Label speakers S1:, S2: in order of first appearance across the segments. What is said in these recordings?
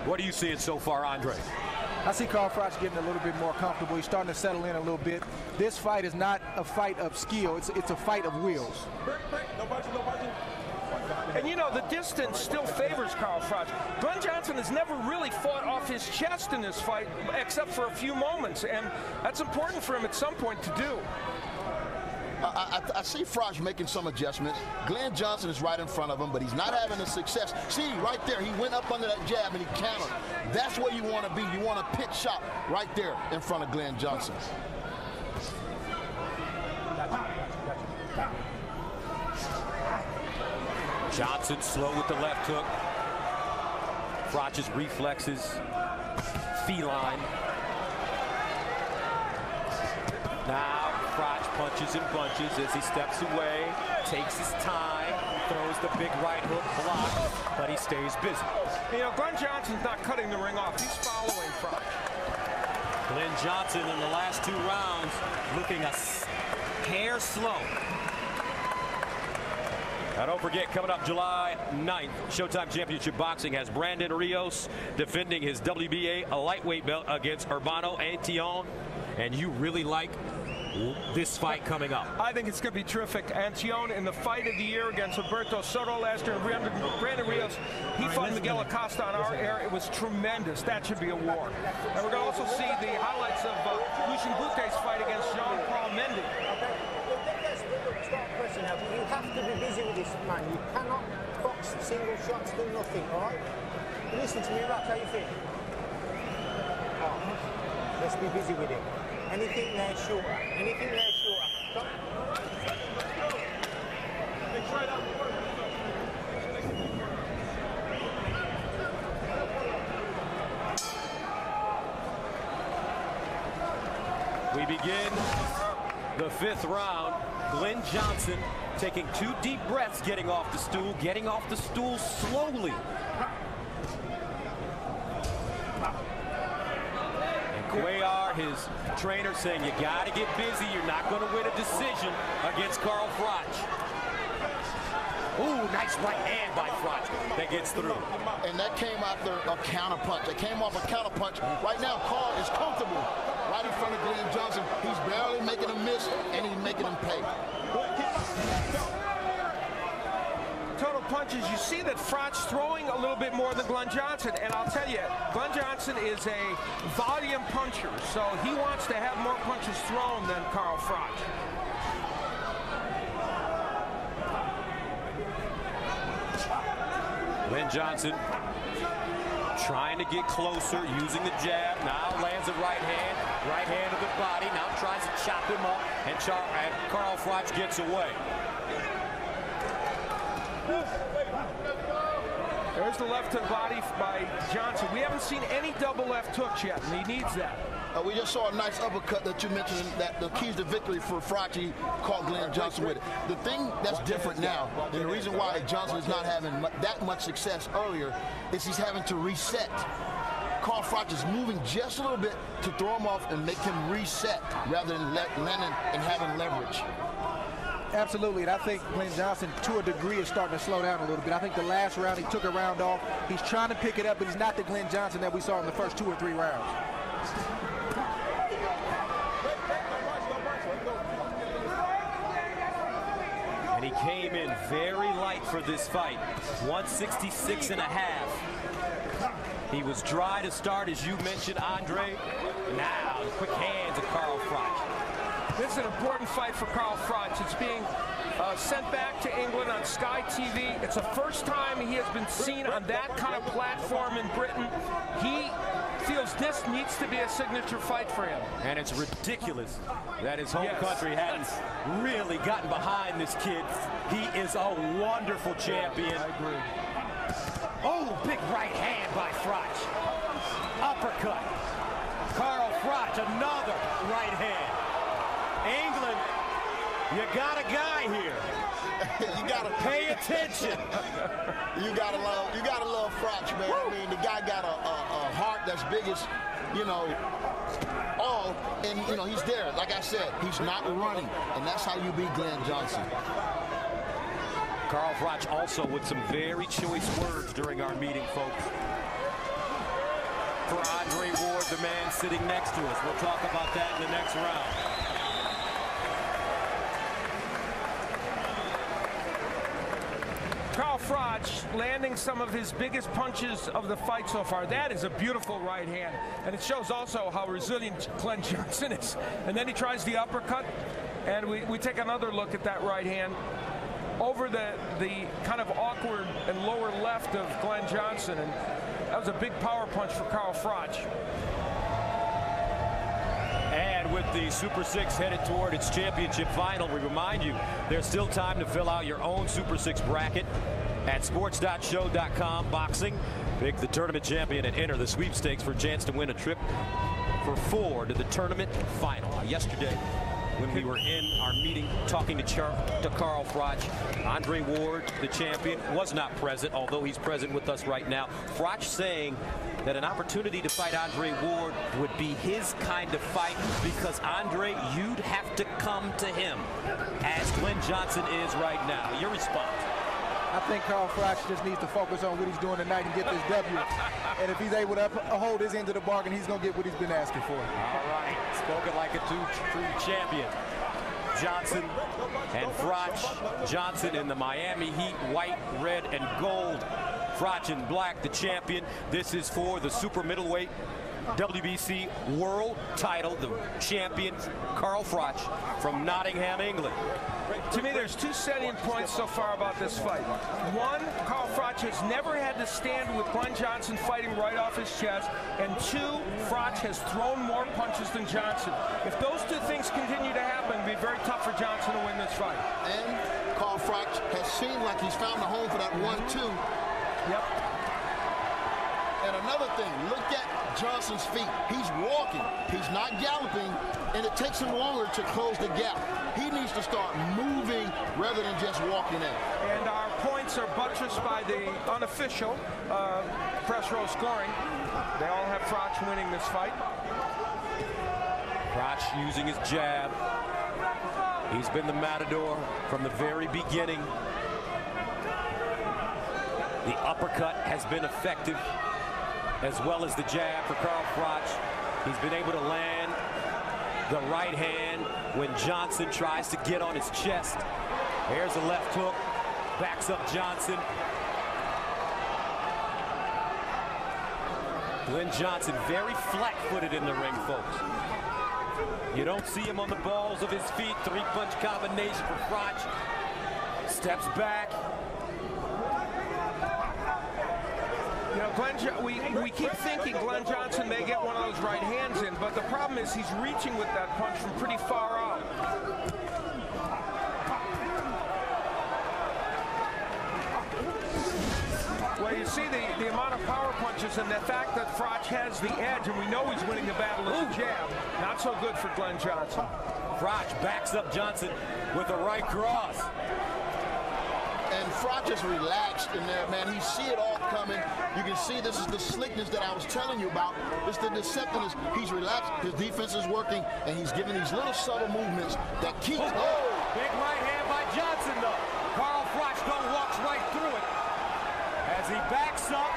S1: What are you seeing so far, Andre?
S2: I see Carl Froch getting a little bit more comfortable. He's starting to settle in a little bit. This fight is not a fight of skill. It's a fight of wills.
S3: And you know, the distance still favors Carl Froch. Glen Johnson has never really fought off his chest in this fight, except for a few moments, and that's important for him at some point to do.
S4: I see Froch making some adjustments. Glen Johnson is right in front of him, but he's not having the success. See, right there, he went up under that jab and he countered. That's where you want to be. You want to pitch shot right there in front of Glen Johnson.
S1: Johnson slow with the left hook. Froch's reflexes, feline. Now Froch punches and bunches as he steps away, takes his time, throws the big right hook block, but he stays busy.
S3: You know, Glen Johnson's not cutting the ring off. He's following Froch.
S1: Glen Johnson in the last 2 rounds looking a hair slow. Now don't forget, coming up July 9th, Showtime Championship Boxing has Brandon Rios defending his WBA lightweight belt against Urbano Antion. And you really like this fight coming up?
S3: I think it's going to be terrific. Antion in the fight of the year against Alberto Soto last year. Brandon Rios, he fought Miguel Acosta on our air. It was tremendous. That should be a war. And we're going to also see the highlights of Lucien Boute's fight against Jean-Paul Mendy.
S5: You have to be busy with this, man. You cannot box single shots, do nothing, all right? Listen to me, Rock, how you feel? Oh, let's be busy with it. Anything there shorter. Anything there shorter. Come.
S1: We begin the 5th round. Glen Johnson taking 2 deep breaths, getting off the stool slowly. And Cuellar, his trainer, saying you got to get busy. You're not going to win a decision against Carl Froch. Ooh, nice right hand by Froch that gets through.
S4: And that came after a counter punch. It came off a counter punch. Right now, Carl is comfortable right in front of Glen Johnson. He's barely making him miss, and he's making him pay.
S3: Total punches, you see that Froch's throwing a little bit more than Glen Johnson, and I'll tell you, Glen Johnson is a volume puncher, so he wants to have more punches thrown than Carl Froch.
S1: Glen Johnson trying to get closer, using the jab. Now lands a right hand to the body. Now tries to chop him up, and Carl Froch gets away.
S3: There's the left to the body by Johnson. We haven't seen any double left hooks yet, and he needs that.
S4: We just saw a nice uppercut that you mentioned, that the keys to victory for Froch. He caught Glen Johnson with it. The thing that's different now, and the reason why Johnson is not having that much success earlier, is he's having to reset. Carl Froch is moving just a little bit to throw him off and make him reset rather than landing and having leverage.
S2: Absolutely, and I think Glen Johnson, to a degree, is starting to slow down a little bit. I think the last round he took a round off. He's trying to pick it up, but he's not the Glen Johnson that we saw in the first 2 or 3 rounds.
S1: And he came in very light for this fight, 166.5. He was dry to start, as you mentioned, Andre. Now, quick hands of Carl Froch.
S3: This is an important fight for Carl Froch. It's being sent back to England on Sky TV. It's the first time he has been seen on that kind of platform in Britain. He feels this needs to be a signature fight for him.
S1: And it's ridiculous that his home country hadn't really gotten behind this kid. He is a wonderful champion.
S3: I agree.
S1: Oh, big right hand by Froch. Uppercut. Carl Froch, another right hand. England, you got a guy here.
S4: You gotta
S1: pay attention.
S4: You gotta love Froch, man. I mean, the guy got a heart that's big as, you know, all, and you know, he's there. Like I said, he's not running, and that's how you beat Glen Johnson.
S1: Carl Froch also with some very choice words during our meeting, folks. for Andre Ward, the man sitting next to us. We'll talk about that in the next round.
S3: Carl Froch landing some of his biggest punches of the fight so far. That is a beautiful right hand. And it shows also how resilient Glen Johnson is. And then he tries the uppercut. And we take another look at that right hand over the kind of awkward and lower left of Glen Johnson. And that was a big power punch for Carl Froch.
S1: And with the Super 6 headed toward its championship final, we remind you there's still time to fill out your own Super 6 bracket at sports.show.com. Boxing. Pick the tournament champion and enter the sweepstakes for a chance to win a trip for 4 to the tournament final. Yesterday, when we were in our meeting talking to Carl Froch, Andre Ward, the champion, was not present, although he's present with us right now. Froch saying that an opportunity to fight Andre Ward would be his kind of fight because, Andre, you'd have to come to him as Glen Johnson is right now. Your response?
S2: I think Carl Froch just needs to focus on what he's doing tonight and get this W. And if he's able to hold his end of the bargain, he's going to get what he's been asking for.
S1: All right. Spoken like a true champion. Johnson and Froch. Johnson in the Miami Heat, white, red, and gold. Froch in black, the champion. This is for the super middleweight WBC world title. The champion, Carl Froch from Nottingham, England.
S3: To me, there's 2 salient points so far about this fight. One, Carl Froch has never had to stand with Glen Johnson fighting right off his chest. And 2, Froch has thrown more punches than Johnson. If those 2 things continue to happen, it'll be very tough for Johnson to win this fight.
S4: And Carl Froch has seemed like he's found a home for that 1-2.
S3: Yep.
S4: And another thing, look at Johnson's feet. He's walking. He's not galloping, and it takes him longer to close the gap. He needs to start moving rather than just walking in.
S3: And our points are buttressed by the unofficial press row scoring. They all have Froch winning this fight.
S1: Froch using his jab. He's been the matador from the very beginning. The uppercut has been effective, as well as the jab for Carl Froch. He's been able to land the right hand when Johnson tries to get on his chest. Here's a left hook, backs up Johnson. Glen Johnson very flat-footed in the ring, folks. You don't see him on the balls of his feet. 3-punch combination for Froch. Steps back.
S3: You know, we keep thinking Glen Johnson may get one of those right hands in, but the problem is he's reaching with that punch from pretty far out. Well, you see the amount of power punches and the fact that Froch has the edge, and we know he's winning the battle as a jab. Not so good for Glen Johnson.
S1: Froch backs up Johnson with a right cross.
S4: And Froch is relaxed in there, man. He see it all coming. You can see this is the slickness that I was telling you about. It's the deceptiveness. He's relaxed. His defense is working, and he's giving these little subtle movements that keep.
S1: Oh, big right hand by Johnson, though. Carl Froch walks right through it as he backs up.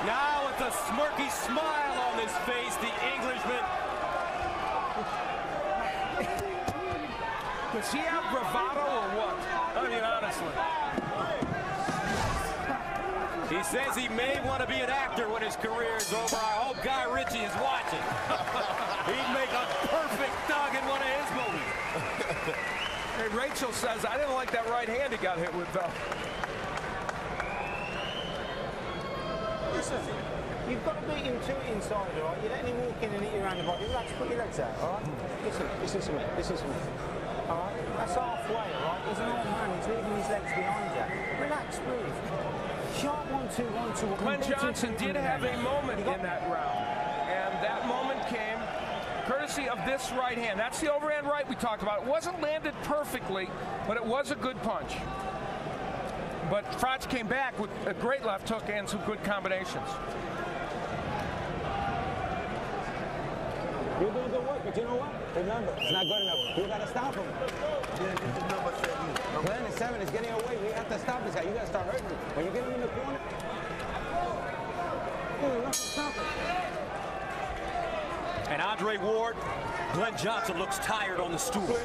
S1: Now with a smirky smile on his face, the Englishman.
S3: Does he have bravado or what? I mean, honestly.
S1: He says he may want to be an actor when his career is over. I hope Guy Ritchie is watching. He'd make a perfect thug in one of his movies.
S3: Hey, Rachel says, I didn't like that right hand he got hit with, though.
S5: Listen, you've got to beat him to it inside, all right? You're letting him walk in and hit you around the body. Relax, put your legs out, all right? Listen to me, listen to me. All right? That's halfway, all right? He's an old man, he's leaving his legs behind you. Relax, breathe. Sharp 1-2, 1-2.
S3: Glen Johnson did have a moment in that round, and that moment came courtesy of this right hand. That's the overhand right we talked about. It wasn't landed perfectly, but it was a good punch. But Froch came back with a great left hook and some good combinations.
S6: You're doing good work, but you know what? Remember, it's not good enough. You gotta stop him. Glen is 7, is getting away. We have to stop this guy. You gotta start hurting him. When you get him in the corner.
S1: And Andre Ward, Glen Johnson looks tired on the stool.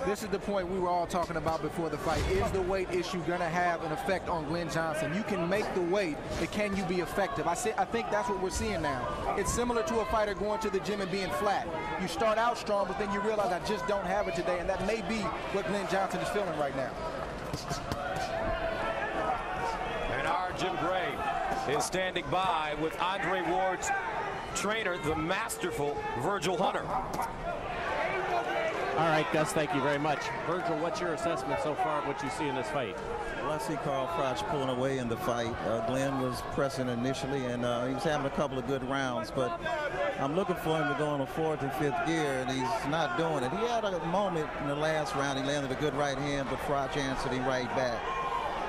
S2: This is the point we were all talking about before the fight. Is the weight issue going to have an effect on Glen Johnson? You can make the weight, but can you be effective? I think that's what we're seeing now. It's similar to a fighter going to the gym and being flat. You start out strong, but then you realize I just don't have it today, and that may be what Glen Johnson is feeling right now.
S1: And our Jim Gray is standing by with Andre Ward's trainer, the masterful Virgil Hunter.
S7: All right, Gus, thank you very much. Virgil, what's your assessment so far of what you see in this fight?
S8: Well, I see Carl Froch pulling away in the fight. Glenn was pressing initially, and he was having a couple of good rounds, but I'm looking for him to go in the 4th and 5th gear, and he's not doing it. He had a moment in the last round. He landed a good right hand, but Froch answered him right back.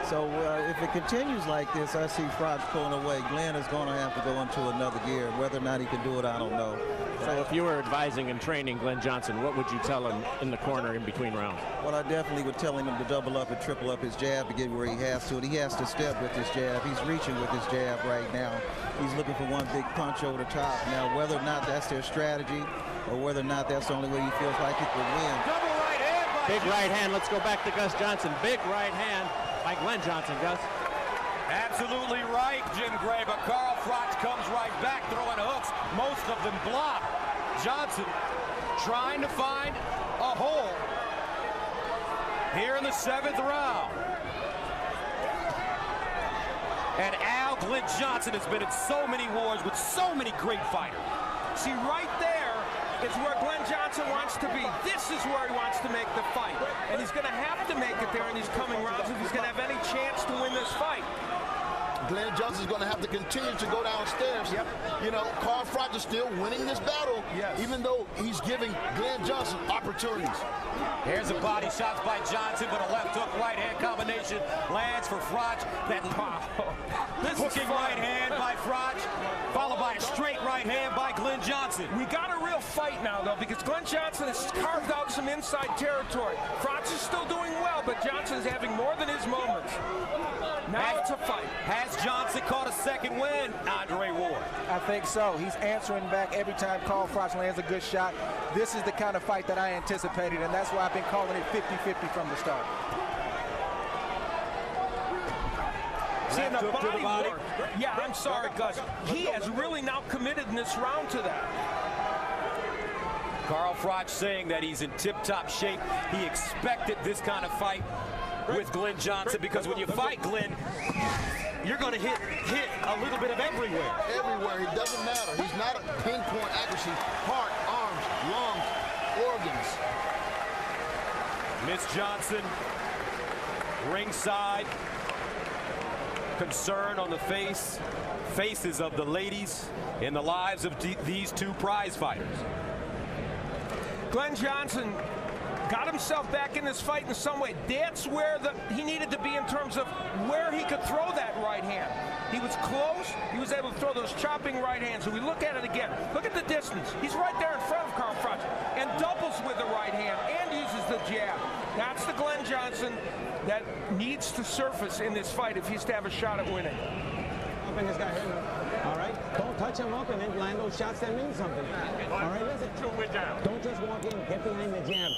S8: So if it continues like this, I see Froch pulling away. Glenn is going to have to go into another gear. Whether or not he can do it, I don't know.
S7: So if you were advising and training Glen Johnson, what would you tell him in the corner in between rounds?
S8: Well, I definitely would tell him to double up and triple up his jab to get where he has to. And he has to step with his jab. He's reaching with his jab right now. He's looking for one big punch over the top. Now, whether or not that's their strategy or whether or not that's the only way he feels like he could win.
S1: Double right hand by
S7: Big right hand. Let's go back to Gus Johnson. Big right hand by Glen Johnson, Gus.
S1: Absolutely right, Jim Gray, but Carl Froch comes right back, throwing hooks, most of them blocked. Johnson trying to find a hole here in the 7th round. And Glen Johnson has been in so many wars with so many great fighters.
S3: See, right there is where Glen Johnson wants to be. This is where he wants to make the fight. And he's going to have to make it there in these coming rounds if he's going to have any chance to win this fight.
S4: Glen Johnson's going to have to continue to go downstairs. Yep. You know, Carl Froch is still winning this battle, even though he's giving Glen Johnson opportunities.
S1: Here's a body shots by Johnson, but a left hook right hand combination lands for Froch. That hooking right hand by Froch, followed by a straight right hand by Glen Johnson.
S3: We got a real fight now, though, because Glen Johnson has carved out some inside territory. Froch is still doing well, but Johnson's having more than his moments. Now it's a fight.
S1: Has Johnson caught a second win, Andre Ward?
S2: I think so. He's answering back every time Carl Froch lands a good shot. This is the kind of fight that I anticipated, and that's why I've been calling it 50-50 from the start.
S3: Seeing the body work. Yeah, I'm sorry, Gus. He has really now committed in this round to that.
S1: Carl Froch saying that he's in tip-top shape. He expected this kind of fight with Glen Johnson, because when you fight Glen, you're going to hit a little bit of everywhere.
S4: Everywhere. It doesn't matter. He's not a pinpoint accuracy. Heart, arms, lungs, organs.
S1: Miss Johnson, ringside. Concern on the faces of the ladies in the lives of these two prize fighters.
S3: Glen Johnson got himself back in this fight in some way. That's where he needed to be in terms of where he could throw that right hand. He was close. He was able to throw those chopping right hands. So we look at it again. Look at the distance. He's right there in front of Carl Froch and doubles with the right hand and uses the jab. That's the Glen Johnson that needs to surface in this fight if he's to have a shot at winning.
S6: Open this guy here. All right? Don't touch him up and then land those shots that mean something. All right, listen. Don't just walk in. Get behind the jab.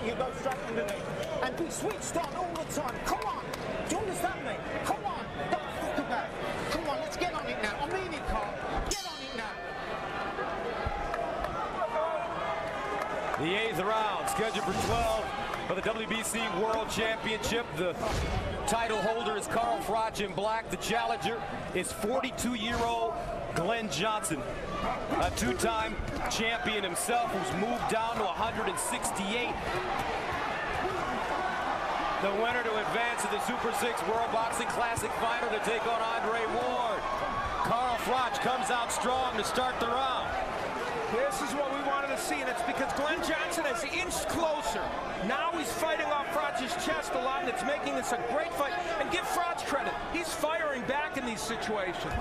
S5: You go straight underneath. And be switched on all the time. Come on. Do you understand me? Come on. Don't fuck about it. Come on, let's get on it now. I mean it, Carl. Get on it now.
S1: The 8th round, scheduled for 12 for the WBC World Championship. The title holder is Carl Froch in black. The challenger is 42-year-old Glen Johnson, a two-time champion himself who's moved down to 168. The winner to advance to the Super 6 World Boxing Classic final to take on Andre Ward. Carl Froch comes out strong to start the round.
S3: This is what we wanted to see, and it's because Glen Johnson has inched closer. Now he's fighting off Froch's chest a lot, and it's making this a great fight. And give Froch credit. He's firing back in these situations.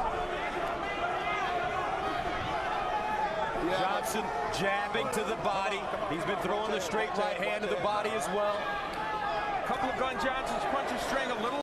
S1: Johnson jabbing to the body. He's been throwing the straight right hand to the body as well.
S3: A couple of Glen Johnson's punches straying a little